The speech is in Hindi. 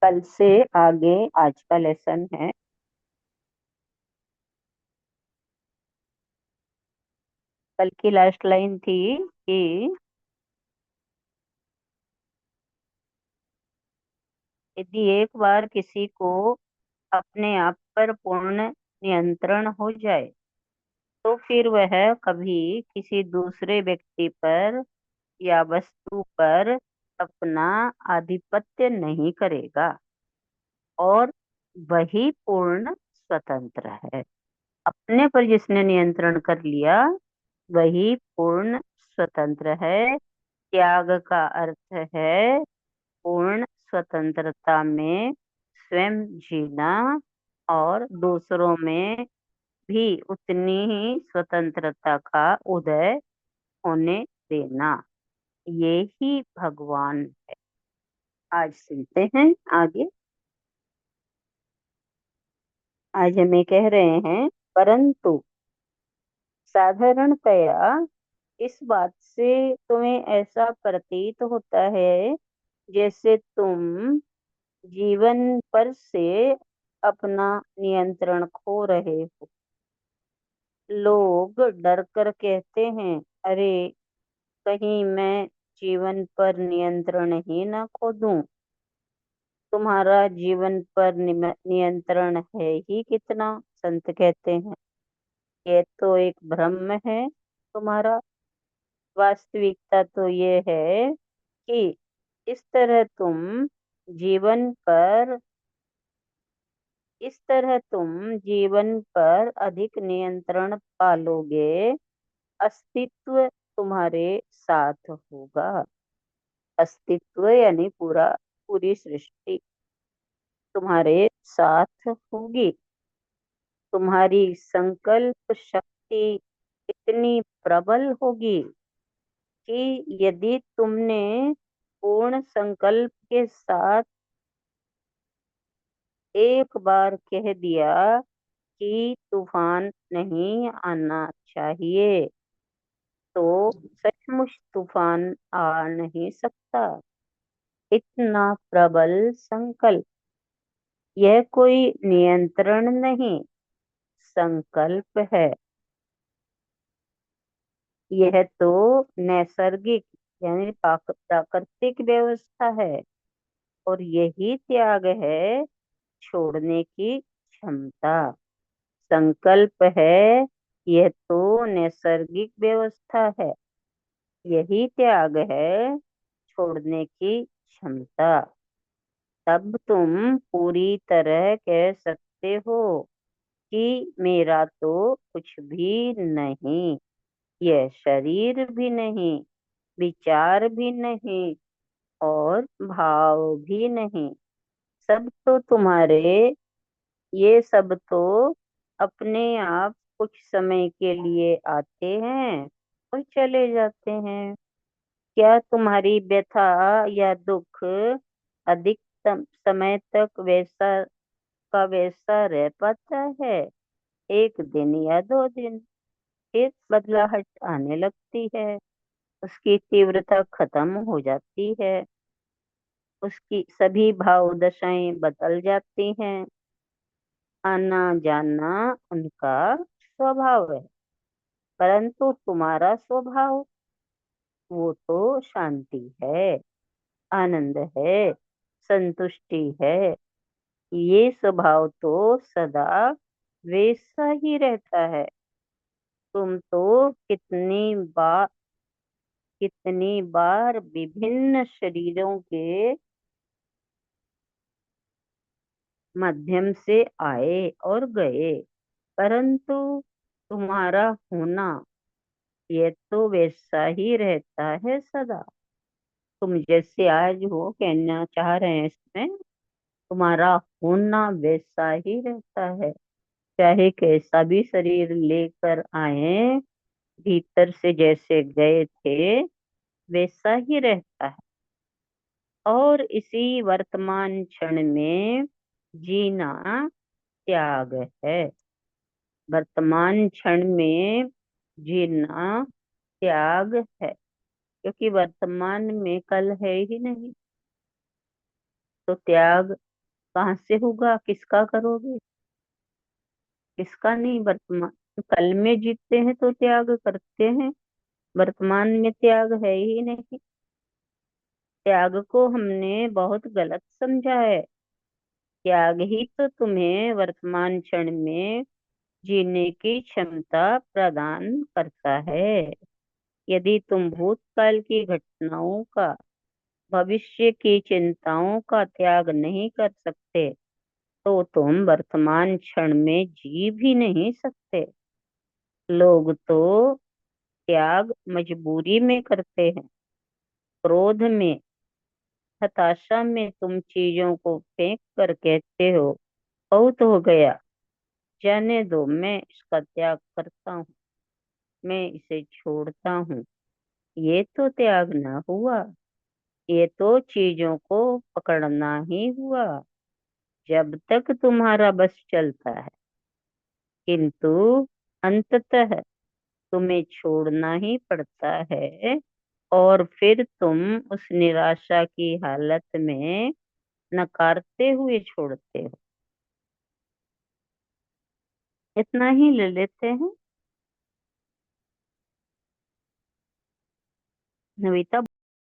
कल से आगे आज का लेसन है। कल की लास्ट लाइन थी कि यदि एक बार किसी को अपने आप पर पूर्ण नियंत्रण हो जाए तो फिर वह कभी किसी दूसरे व्यक्ति पर या वस्तु पर अपना आधिपत्य नहीं करेगा और वही पूर्ण स्वतंत्र है। अपने पर जिसने नियंत्रण कर लिया वही पूर्ण स्वतंत्र है। त्याग का अर्थ है पूर्ण स्वतंत्रता में स्वयं जीना और दूसरों में भी उतनी ही स्वतंत्रता का उदय होने देना। ये ही भगवान है। आज सुनते हैं आगे। आज हमें कह रहे हैं, परंतु साधारणतया इस बात से तुम्हें ऐसा प्रतीत होता है जैसे तुम जीवन पर से अपना नियंत्रण खो रहे हो। लोग डर कर कहते हैं, अरे कहीं मैं जीवन पर नियंत्रण ही ना खो दूं। तुम्हारा जीवन पर नियंत्रण है ही कितना। संत कहते हैं ये तो एक भ्रम है तुम्हारा। वास्तविकता तो ये है कि इस तरह तुम जीवन पर इस तरह तुम जीवन पर अधिक नियंत्रण पालोगे। अस्तित्व तुम्हारे साथ होगा। अस्तित्व यानी पूरी सृष्टि तुम्हारे साथ होगी। तुम्हारी संकल्प शक्ति इतनी प्रबल होगी कि यदि तुमने पूर्ण संकल्प के साथ एक बार कह दिया कि तूफान नहीं आना चाहिए तो सचमुच तूफान आ नहीं सकता। इतना प्रबल संकल्प। यह कोई नियंत्रण नहीं, संकल्प है। यह तो नैसर्गिक यानी प्राकृतिक व्यवस्था है और यही त्याग है, छोड़ने की क्षमता। संकल्प है, यह तो नैसर्गिक व्यवस्था है। यही त्याग है, छोड़ने की क्षमता। तब तुम पूरी तरह कह सकते हो कि मेरा तो कुछ भी नहीं। यह शरीर भी नहीं, विचार भी नहीं और भाव भी नहीं। सब तो तुम्हारे ये सब तो अपने आप कुछ समय के लिए आते हैं और चले जाते हैं। क्या तुम्हारी व्यथा या दुख अधिकतम समय तक वैसा का वैसा रह पाता है? एक दिन या दो दिन, फिर बदलाहट आने लगती है। उसकी तीव्रता खत्म हो जाती है। उसकी सभी भाव दशाएं बदल जाती हैं। आना जाना उनका स्वभाव है। परंतु तुम्हारा स्वभाव वो तो शांति है, आनंद है, संतुष्टि है। ये स्वभाव तो सदा वैसा ही रहता है। तुम तो कितनी बार विभिन्न शरीरों के माध्यम से आए और गए, परंतु तुम्हारा होना ये तो वैसा ही रहता है सदा। तुम जैसे आज हो कहना चाह रहे हैं इसमें, तुम्हारा होना वैसा ही रहता है। चाहे कैसा भी शरीर लेकर आए, भीतर से जैसे गए थे वैसा ही रहता है। और इसी वर्तमान क्षण में जीना त्याग है। वर्तमान क्षण में जीना त्याग है, क्योंकि वर्तमान में कल है ही नहीं। तो त्याग कहाँ से होगा, किसका करोगे? किसका नहीं। वर्तमान, कल में जीतते हैं तो त्याग करते हैं, वर्तमान में त्याग है ही नहीं। त्याग को हमने बहुत गलत समझा है। त्याग ही तो तुम्हें वर्तमान क्षण में जीने की क्षमता प्रदान करता है। यदि तुम भूतकाल की घटनाओं का, भविष्य की चिंताओं का त्याग नहीं कर सकते, तो तुम वर्तमान क्षण में जी भी नहीं सकते। लोग तो त्याग मजबूरी में करते हैं, क्रोध में, हताशा में। तुम चीजों को फेंक कर कहते हो, बहुत हो गया, जाने दो, मैं इसका त्याग करता हूँ, मैं इसे छोड़ता हूँ। ये तो त्याग ना हुआ, ये तो चीजों को पकड़ना ही हुआ। जब तक तुम्हारा बस चलता है, किंतु अंततः तुम्हें छोड़ना ही पड़ता है। और फिर तुम उस निराशा की हालत में नकारते हुए छोड़ते हो। इतना ही ले लेते हैं। नविता